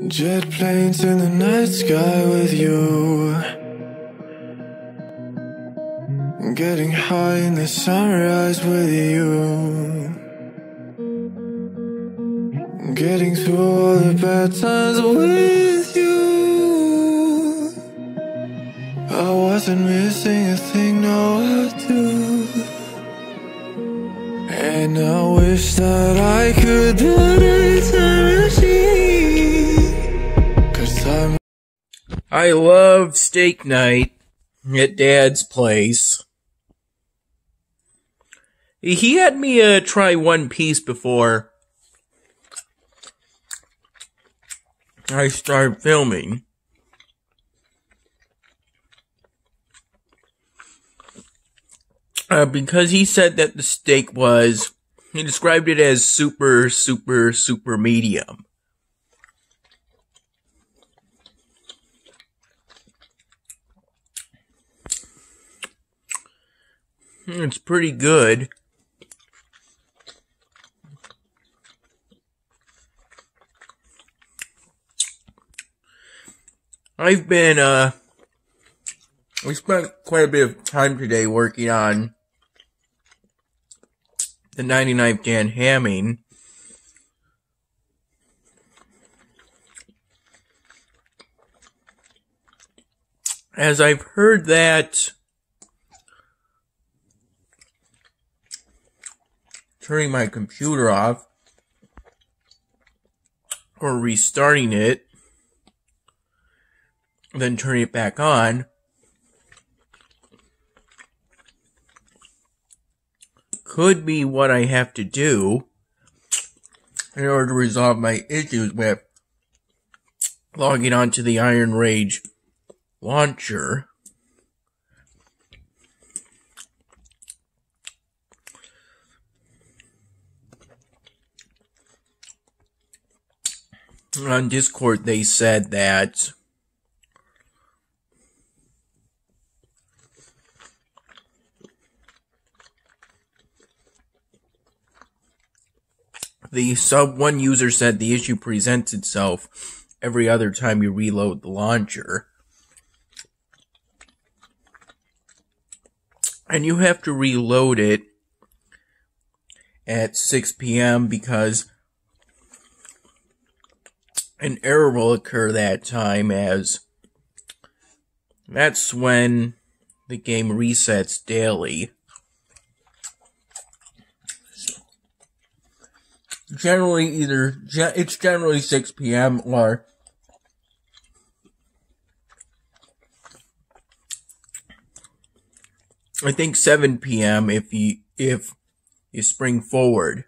Jet planes in the night sky with you, getting high in the sunrise with you, getting through all the bad times with you. I wasn't missing a thing, now I do. And I wish that I could put a time machine, 'cause I love steak night at Dad's place. He had me try one piece before I started filming. Because he said that the steak was, he described it as super medium. It's pretty good. We spent quite a bit of time today working on the 99th Dan Hamming. As I've heard that turning my computer off or restarting it, then turning it back on, could be what I have to do in order to resolve my issues with logging onto the Iron Rage launcher. On Discord, they said that one user said the issue presents itself every other time you reload the launcher. And you have to reload it at 6 p.m. because an error will occur that time, as that's when the game resets daily. It's generally 6 p.m. or I think 7 p.m. if you spring forward.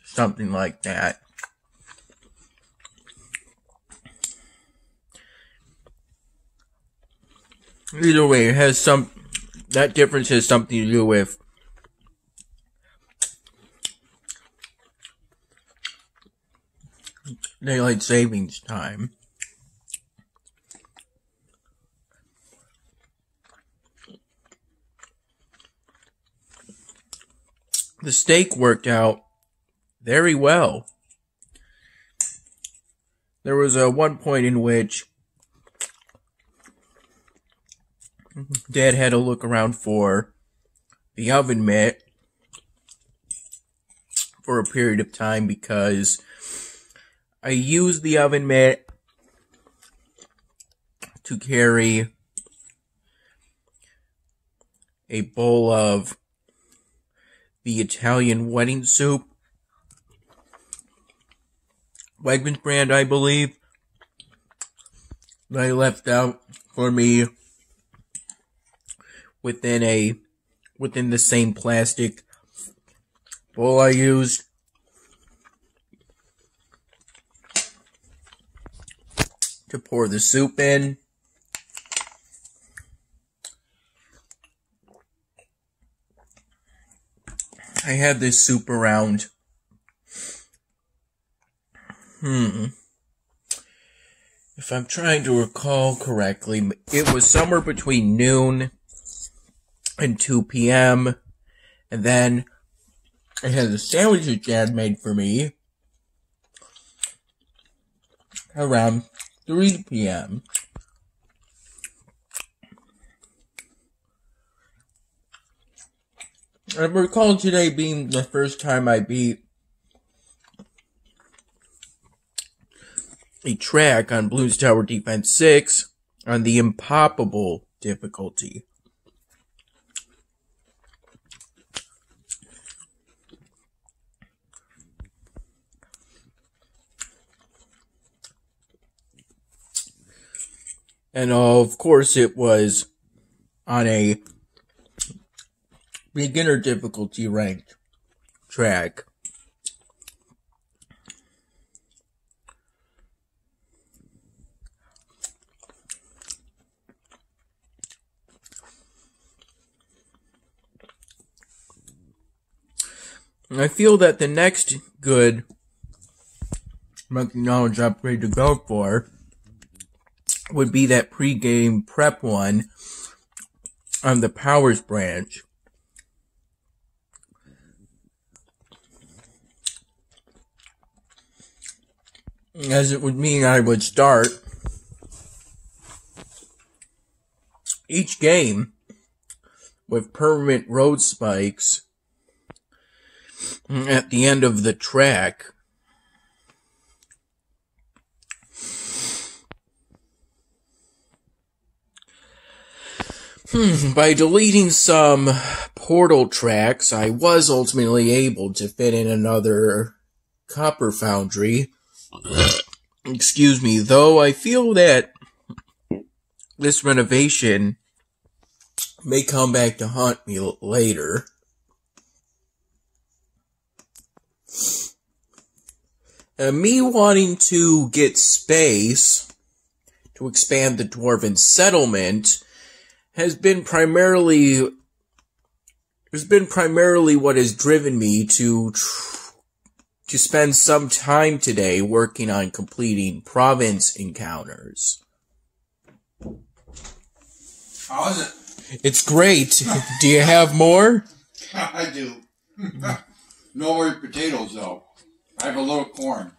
Something like that. Either way, that difference has something to do with daylight savings time. The steak worked out very well. There was one point in which Dad had to look around for the oven mitt for a period of time because I used the oven mitt to carry a bowl of the Italian wedding soup, Wegmans brand, I believe, that I left out for me within the same plastic bowl I used. To pour the soup in. I had this soup around if I'm trying to recall correctly, it was somewhere between noon and 2 p.m. And then I had the sandwich that Dad made for me around 3 p.m. I recall today being the first time I beat a track on Blues Tower Defense 6 on the impossible difficulty. And of course it was on a beginner difficulty ranked track. I feel that the next good monkey knowledge upgrade to go for would be that pre-game prep one on the powers branch. As it would mean I would start each game with permanent road spikes at the end of the track. By deleting some portal tracks, I was ultimately able to fit in another copper foundry. Excuse me, though I feel that this renovation may come back to haunt me later. Me wanting to get space to expand the Dwarven settlement has been primarily what has driven me to spend some time today working on completing province encounters. How is it? It's great. Do you have more? I do. No more potatoes, though. I have a little corn.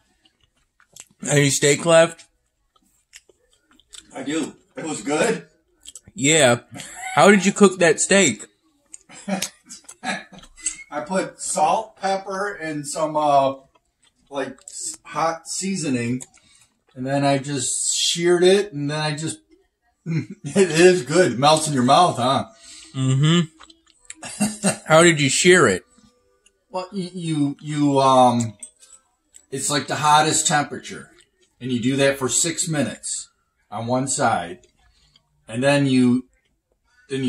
Any steak left? I do. It was good. Yeah. How did you cook that steak? I put salt, pepper, and some like hot seasoning, and then I just sheared it, and then I just it is good. It melts in your mouth, huh? Mm-hmm. How did you shear it? Well, you it's like the hottest temperature, and you do that for 6 minutes on one side, and then you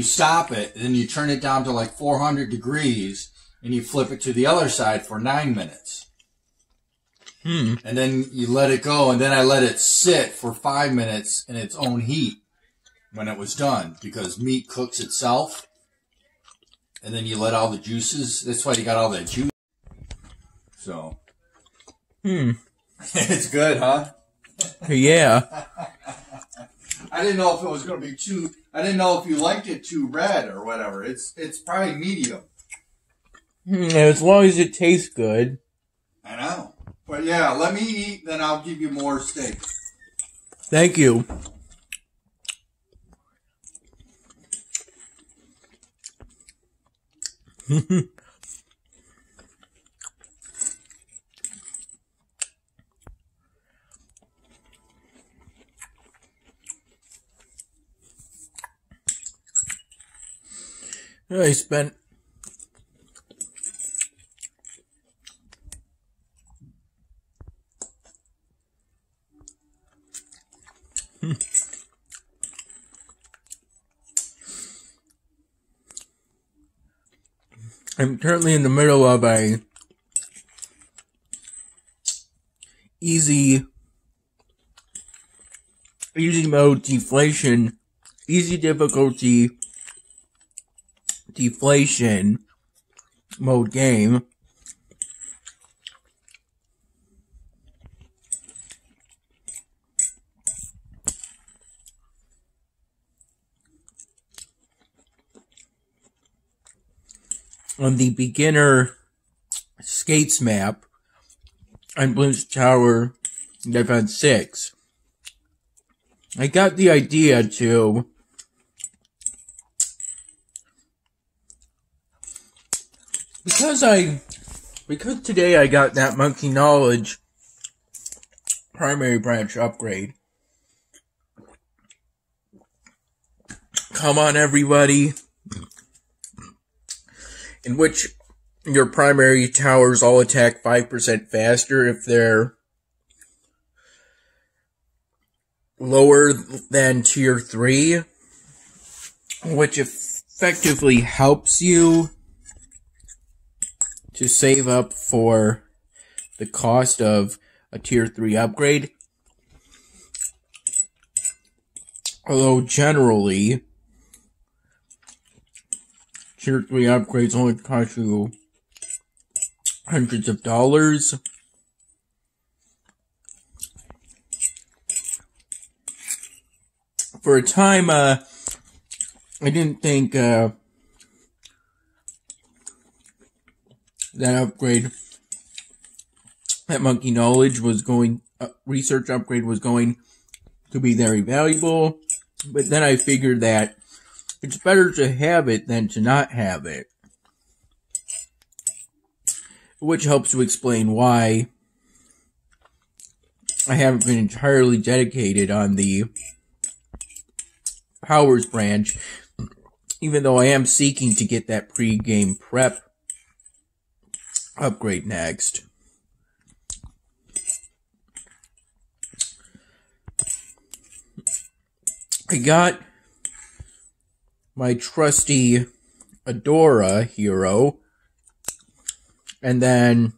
stop it, and then you turn it down to like 400 degrees, and you flip it to the other side for 9 minutes. And then you let it go, and then I let it sit for 5 minutes in its own heat when it was done, because meat cooks itself, and then you let all the juices. That's why you got all that juice. So, it's good, huh? Yeah. I didn't know if it was going to be too. I didn't know if you liked it too red or whatever. It's probably medium. As long as it tastes good. I know. But yeah, let me eat, then I'll give you more steak. Thank you. I spent I'm currently in the middle of a easy mode deflation, easy difficulty deflation mode game. On the beginner skates map on Blues Tower Defense 6. I got the idea to because today I got that Monkey Knowledge primary branch upgrade. Come on, everybody. In which your primary towers all attack 5% faster if they're lower than tier 3, which effectively helps you to save up for the cost of a tier 3 upgrade. Although generally, tier 3 upgrades only cost you hundreds of dollars. For a time, I didn't think that upgrade, that Monkey Knowledge was going, research upgrade was going to be very valuable. But then I figured that it's better to have it than to not have it. Which helps to explain why I haven't been entirely dedicated on the Powers branch, even though I am seeking to get that pre-game prep upgrade next. I got my trusty Adora hero, and then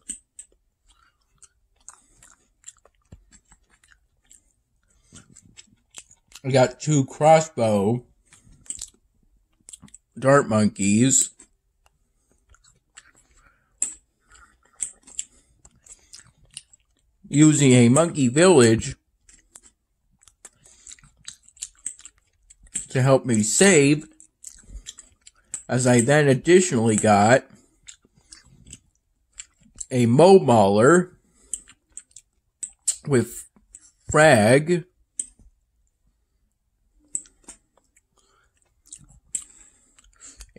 I got 2 crossbow dart monkeys. Using a monkey village to help me save, as I then additionally got a Mauler with frag,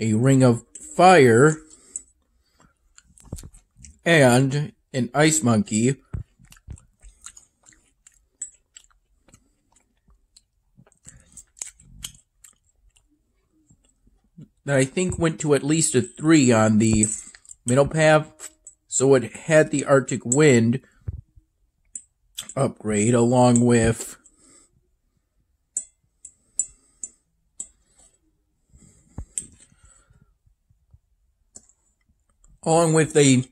a ring of fire, and an ice monkey. That I think went to at least a 3 on the middle path, so it had the Arctic Wind upgrade along with the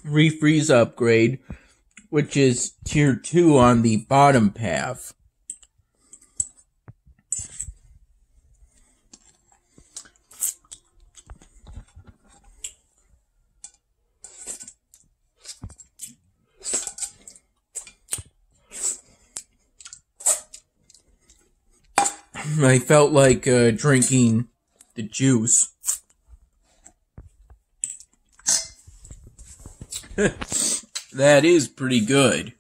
refreeze upgrade, which is tier 2 on the bottom path. I felt like drinking the juice. That is pretty good.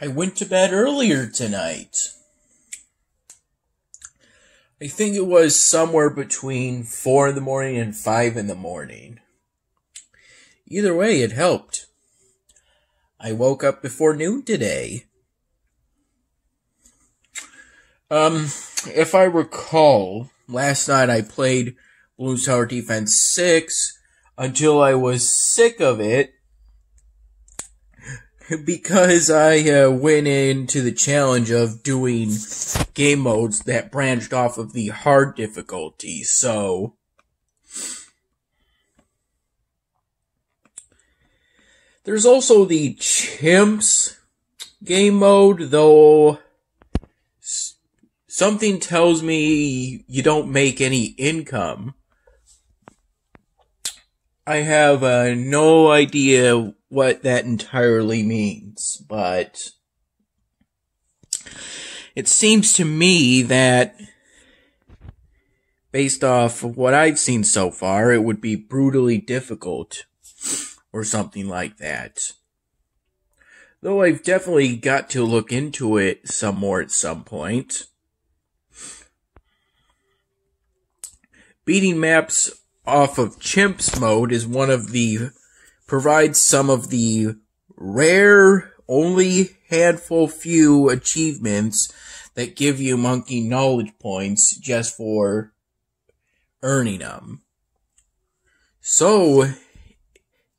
I went to bed earlier tonight. I think it was somewhere between 4 in the morning and 5 in the morning. Either way, it helped. I woke up before noon today. If I recall, last night I played Blues Tower Defense 6 until I was sick of it because I went into the challenge of doing game modes that branched off of the hard difficulty, so there's also the Chimps game mode, though something tells me you don't make any income. I have no idea what that entirely means, but it seems to me that based off of what I've seen so far, it would be brutally difficult or something like that. Though I've definitely got to look into it some more at some point. Beating maps off of Chimps mode is provides some of the rare, only handful few achievements that give you monkey knowledge points just for earning them. So,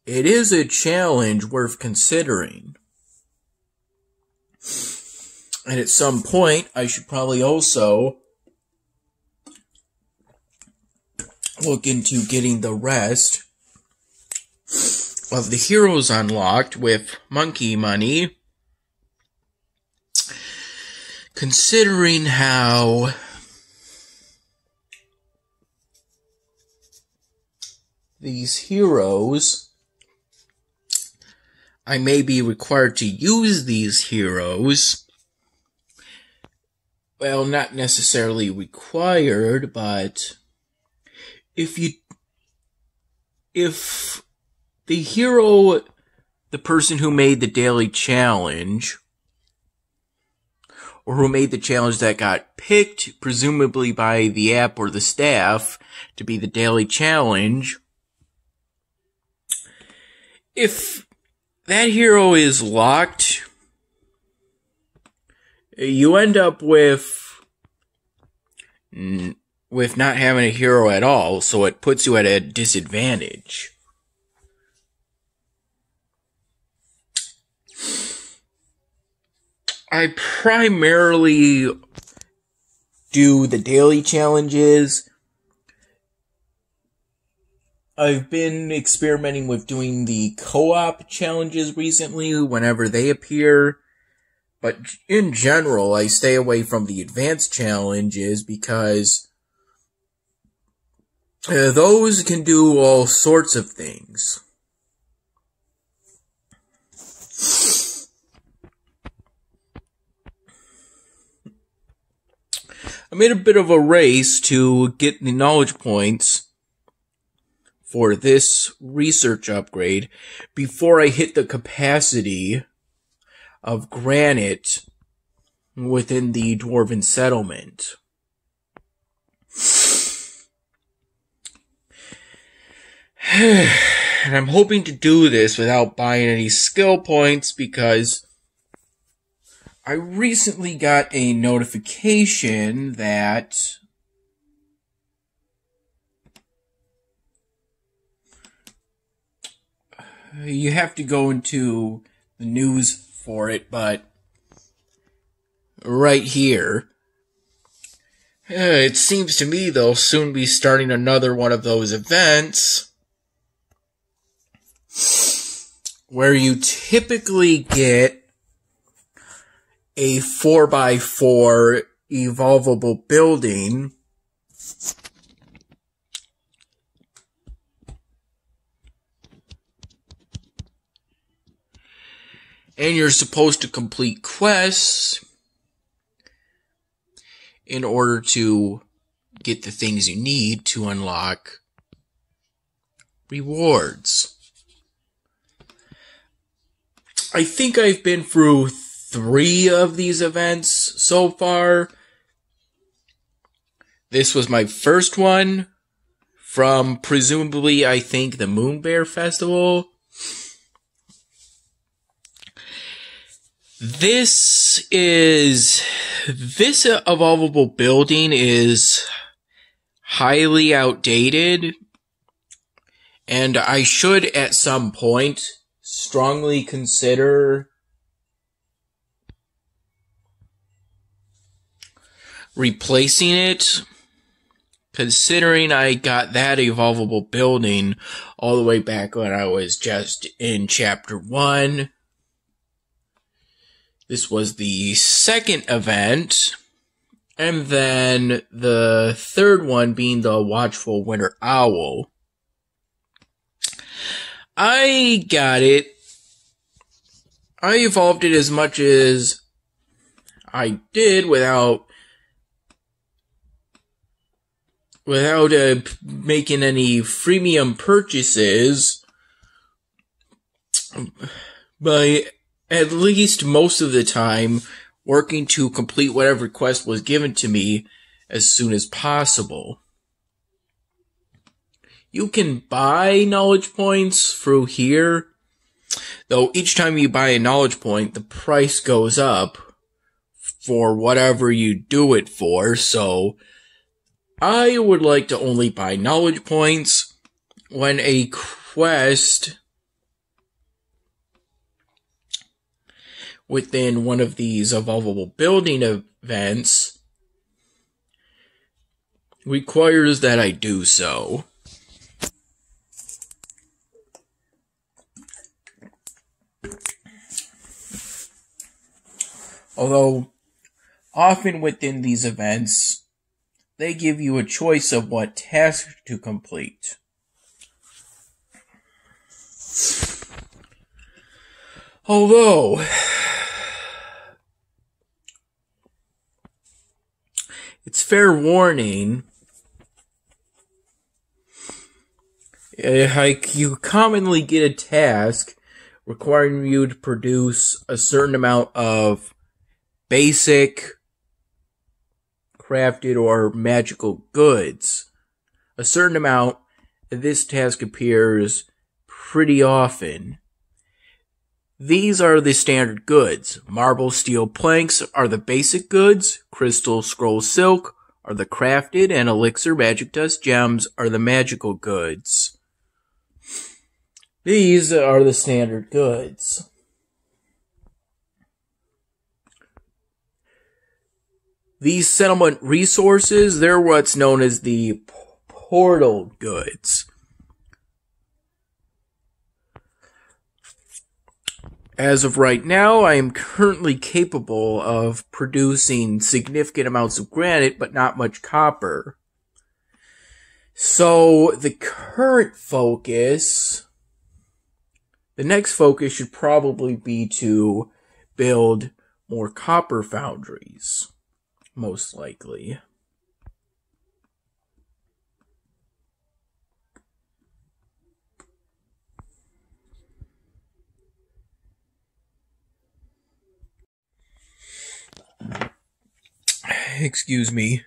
it is a challenge worth considering. And at some point, I should probably also look into getting the rest of the heroes unlocked with monkey money, considering how these heroes, I may be required to use these heroes. Well, not necessarily required, but if the hero, the person who made the daily challenge, or who made the challenge that got picked, presumably by the app or the staff, to be the daily challenge, if that hero is locked, you end up with not having a hero at all, so it puts you at a disadvantage. I primarily do the daily challenges. I've been experimenting with doing the co-op challenges recently whenever they appear. But in general, I stay away from the advanced challenges because those can do all sorts of things. I made a bit of a race to get the knowledge points for this research upgrade before I hit the capacity of granite within the Dwarven settlement. And I'm hoping to do this without buying any skill points because I recently got a notification that you have to go into the news for it, but right here, it seems to me they'll soon be starting another one of those events where you typically get a 4x4 evolvable building and you're supposed to complete quests in order to get the things you need to unlock rewards. I think I've been through 3 of these events so far. This was my first one from presumably, I think, the Moon Bear Festival. This evolvable building is highly outdated, and I should at some point strongly consider replacing it, considering I got that evolvable building all the way back when I was just in Chapter 1. This was the second event, and then the third one being the Watchful Winter Owl. I got it. I evolved it as much as I did without without making any freemium purchases, by at least most of the time working to complete whatever quest was given to me as soon as possible. You can buy knowledge points through here, though each time you buy a knowledge point, the price goes up for whatever you do it for, so I would like to only buy knowledge points when a quest within one of these evolvable building events requires that I do so. Although, often within these events, they give you a choice of what task to complete. Although, it's fair warning, you commonly get a task requiring you to produce a certain amount of basic, crafted, or magical goods. A certain amount, this task appears pretty often. These are the standard goods. Marble, steel, planks are the basic goods. Crystal, scroll, silk are the crafted, and elixir, magic dust, gems are the magical goods. These are the standard goods. These settlement resources, they're what's known as the portal goods. As of right now, I am currently capable of producing significant amounts of granite, but not much copper. So, the next focus should probably be to build more copper foundries. Most likely. Excuse me.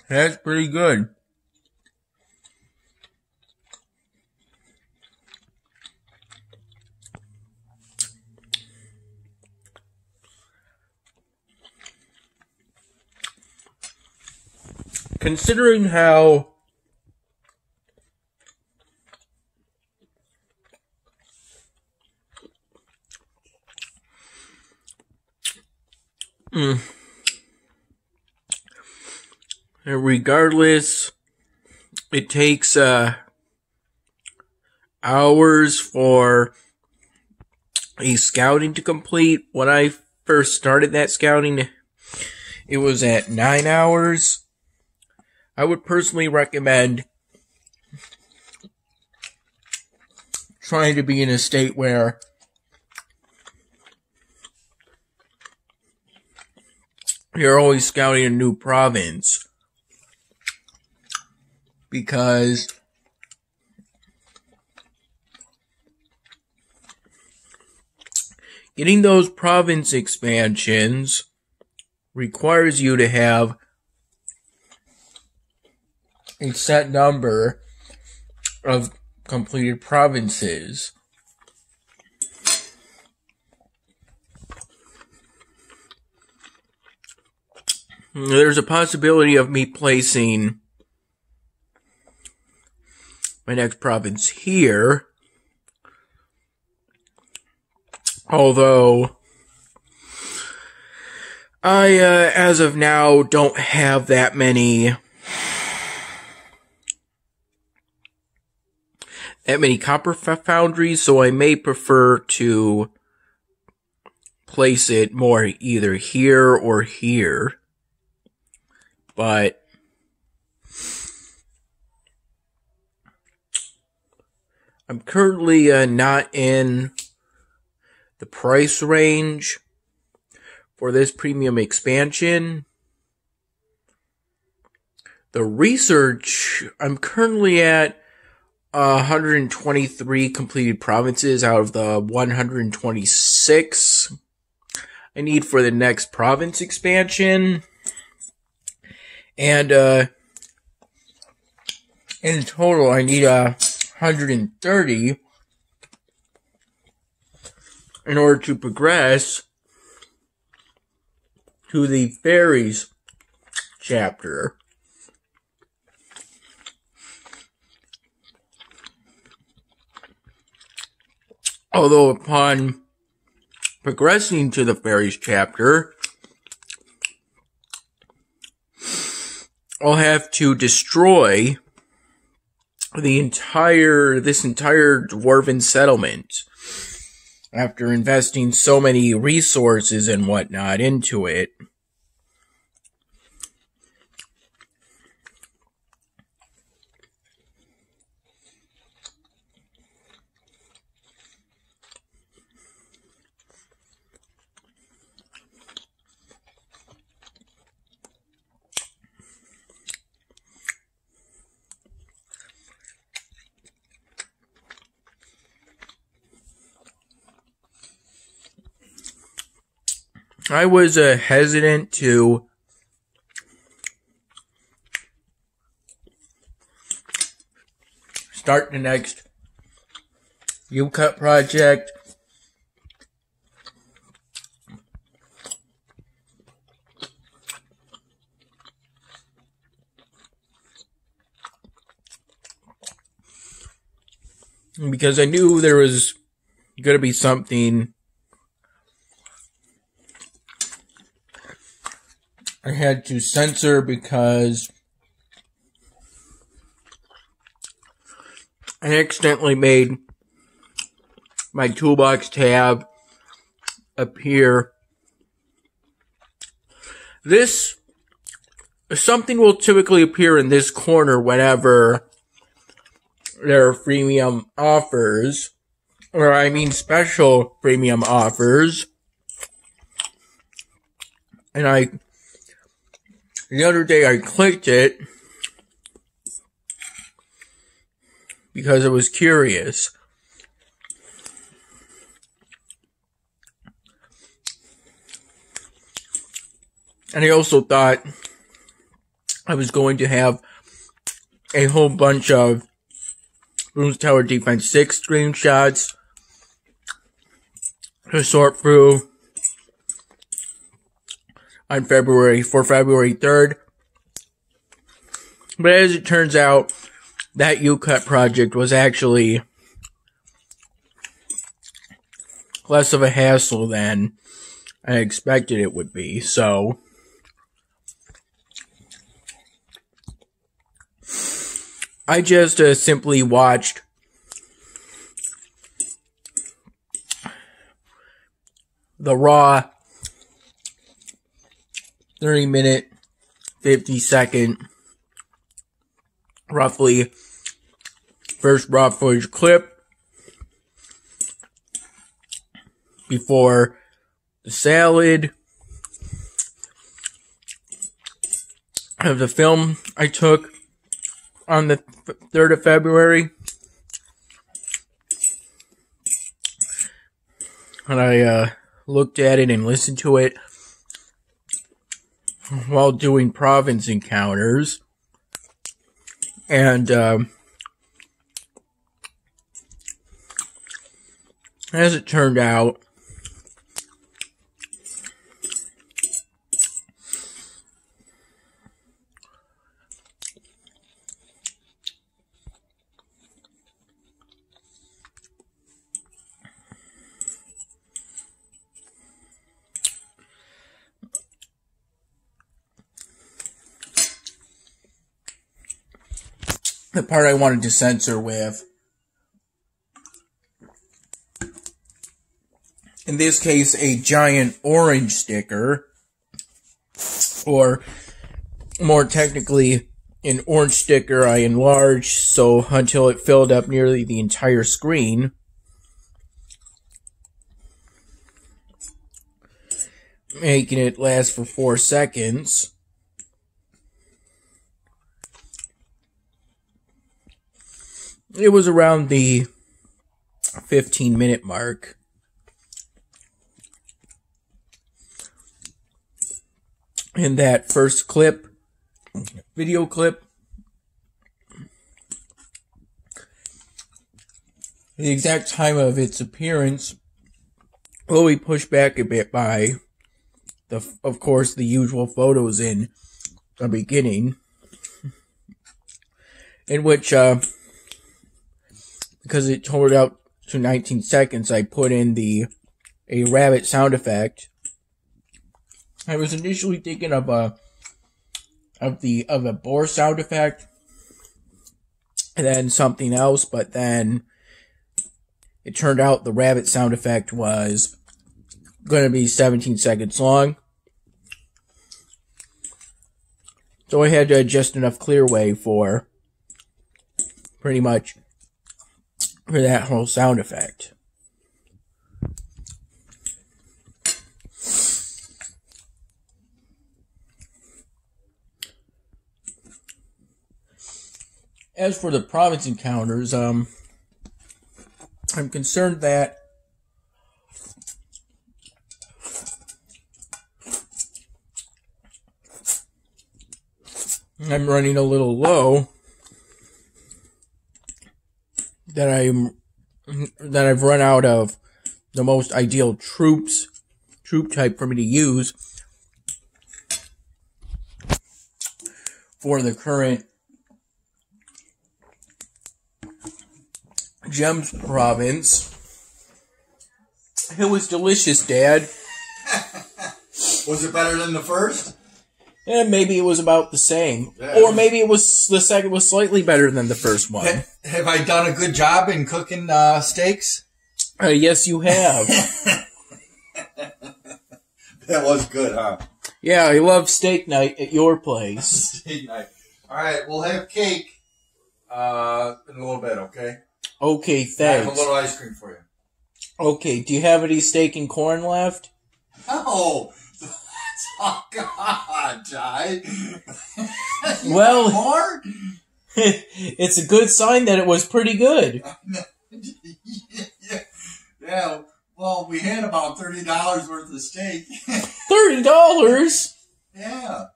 That's pretty good. Considering how regardless, it takes hours for a scouting to complete. When I first started that scouting, it was at 9 hours. I would personally recommend trying to be in a state where you're always scouting a new province, because getting those province expansions requires you to have a set number of completed provinces. There's a possibility of me placing my next province here, although I, as of now, don't have that many copper foundries, so I may prefer to place it more either here or here. But I'm currently not in the price range for this premium expansion. The research, I'm currently at 123 completed provinces out of the 126 I need for the next province expansion. And in total, I need 130 in order to progress to the fairies chapter. Although upon progressing to the fairies chapter, I'll have to destroy this entire dwarven settlement after investing so many resources and whatnot into it. I was hesitant to start the next U-Cut project because I knew there was going to be something I had to censor because I accidentally made my toolbox tab appear. Something will typically appear in this corner whenever there are freemium offers, or I mean special premium offers. And the other day I clicked it because I was curious. And I also thought I was going to have a whole bunch of Bloons Tower Defense 6 screenshots to sort through on February 3rd. But as it turns out, that U-Cut project was actually less of a hassle than I expected it would be, so I just simply watched the raw 30-minute, 50-second, roughly, first raw footage clip before the salad of the film I took on the 3rd of February. And I looked at it and listened to it while doing province encounters. And as it turned out, the part I wanted to censor with, in in this case, a giant orange sticker, or more technically, an orange sticker I enlarged so until it filled up nearly the entire screen. Making it last for 4 seconds. It was around the 15-minute mark. In that first clip, video clip, the exact time of its appearance will be pushed back a bit by, of course, the usual photos in the beginning, in which, because it totaled out to 19 seconds, I put in a rabbit sound effect. I was initially thinking of a boar sound effect, and then something else, but then it turned out the rabbit sound effect was going to be 17 seconds long. So I had to adjust enough clearway for pretty much for that whole sound effect. As for the province encounters, I'm concerned that I'm running a little low, that I've run out of the most ideal troop type for me to use for the current Gems province. It was delicious, Dad. Was it better than the first? And maybe it was about the same. Yeah. Or maybe it was the second was slightly better than the first one. Have I done a good job in cooking steaks? Yes, you have. That was good, huh? Yeah, I love steak night at your place. Steak night. All right, we'll have cake in a little bit, okay? Okay, I thanks. have a little ice cream for you. Okay, do you have any steak and corn left? No. Oh, God, Ty. Well, more? it's a good sign that it was pretty good. Yeah, well, we had about $30 worth of steak. $30? Yeah.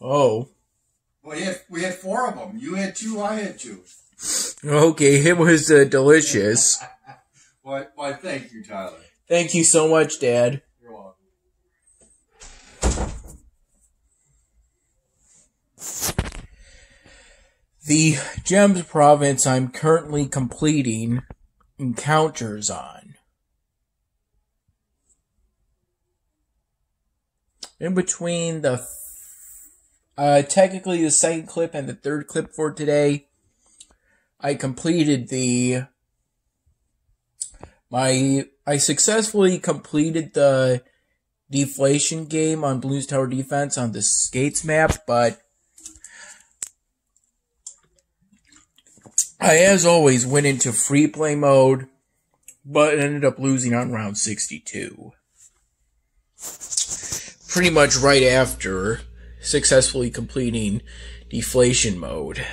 Oh. We had 4 of them. You had 2, I had 2. Okay, it was delicious. Why, thank you, Tyler. Thank you so much, Dad. You're welcome. The Gems province I'm currently completing encounters on. In between the technically the second clip and the third clip for today, I completed I successfully completed the deflation game on Blues Tower Defense on the Skates map, but I, as always, went into free play mode, but ended up losing on round 62. Pretty much right after successfully completing deflation mode.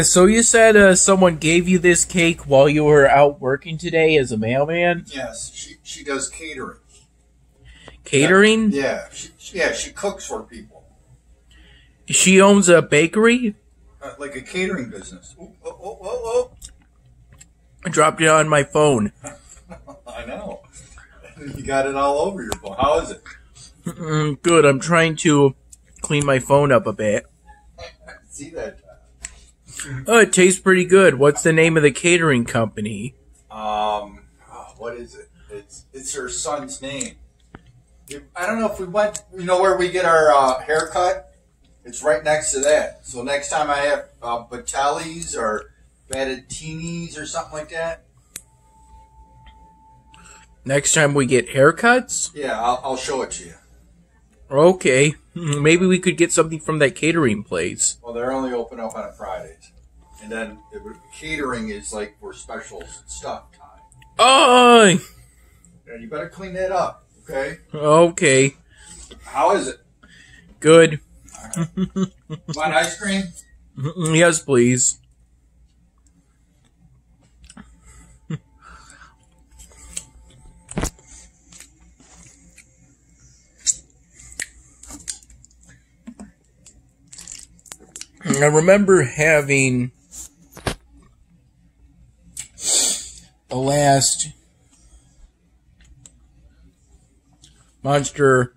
So you said someone gave you this cake while you were out working today as a mailman? Yes, she does catering. Catering? Yeah, she cooks for people. She owns a bakery? Like a catering business. Oh. I dropped it on my phone. I know. You got it all over your phone. How is it? Good. I'm trying to clean my phone up a bit. See that? Oh, it tastes pretty good. What's the name of the catering company? What is it? It's her son's name. I don't know if we went. You know where we get our haircut? It's right next to that. So next time I have Battelli's or Battitinis or something like that. Next time we get haircuts? Yeah, I'll show it to you. Okay. Maybe we could get something from that catering place. Well, they're only open up on Fridays. And then catering is like for special stuff time. Oh! Yeah, you better clean that up, okay? Okay. How is it? Good. All right. Want ice cream? Yes, please. I remember having the last Monster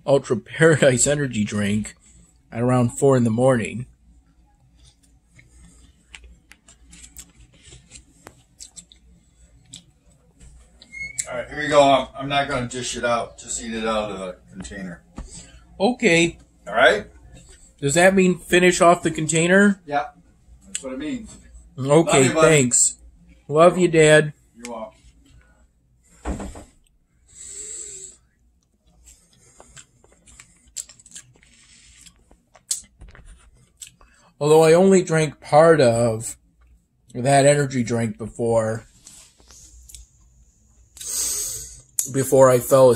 Ultra Paradise energy drink at around 4 in the morning. All right, here you go. I'm not going to dish it out. Just eat it out of the container. Okay. All right? Does that mean finish off the container? Yeah, that's what it means. Okay, Love you, buddy. thanks. Love you, Dad. You're welcome. Although I only drank part of that energy drink before I fell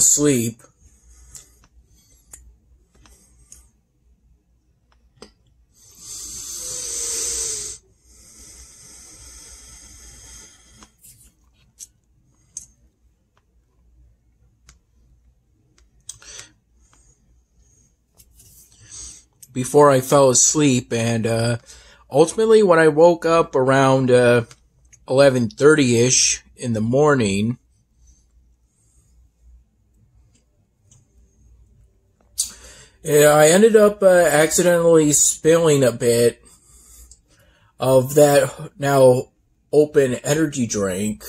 asleep. And ultimately when I woke up around 11:30ish in the morning, I ended up accidentally spilling a bit of that now open energy drink.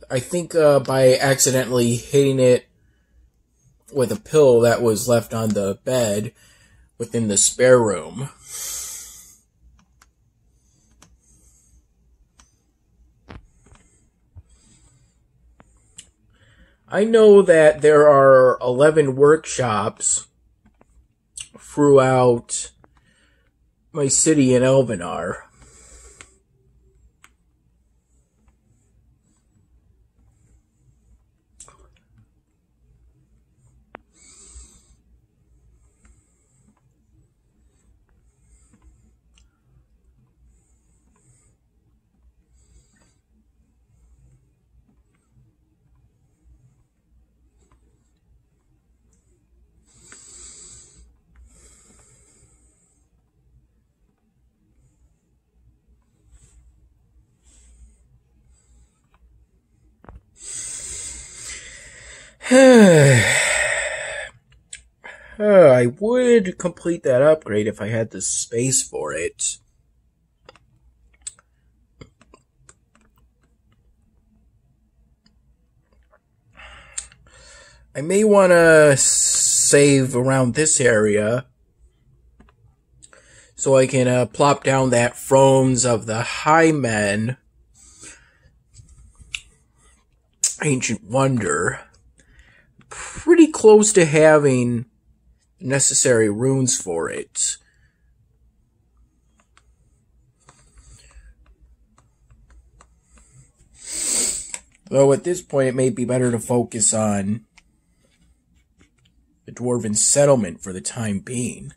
I think by accidentally hitting it with a pillow that was left on the bed within the spare room. I know that there are 11 workshops throughout my city in Elvenar. I would complete that upgrade if I had the space for it. I may want to save around this area so I can plop down that Thrones of the High Men Ancient Wonder. Pretty close to having necessary runes for it. Though at this point it may be better to focus on the Dwarven settlement for the time being.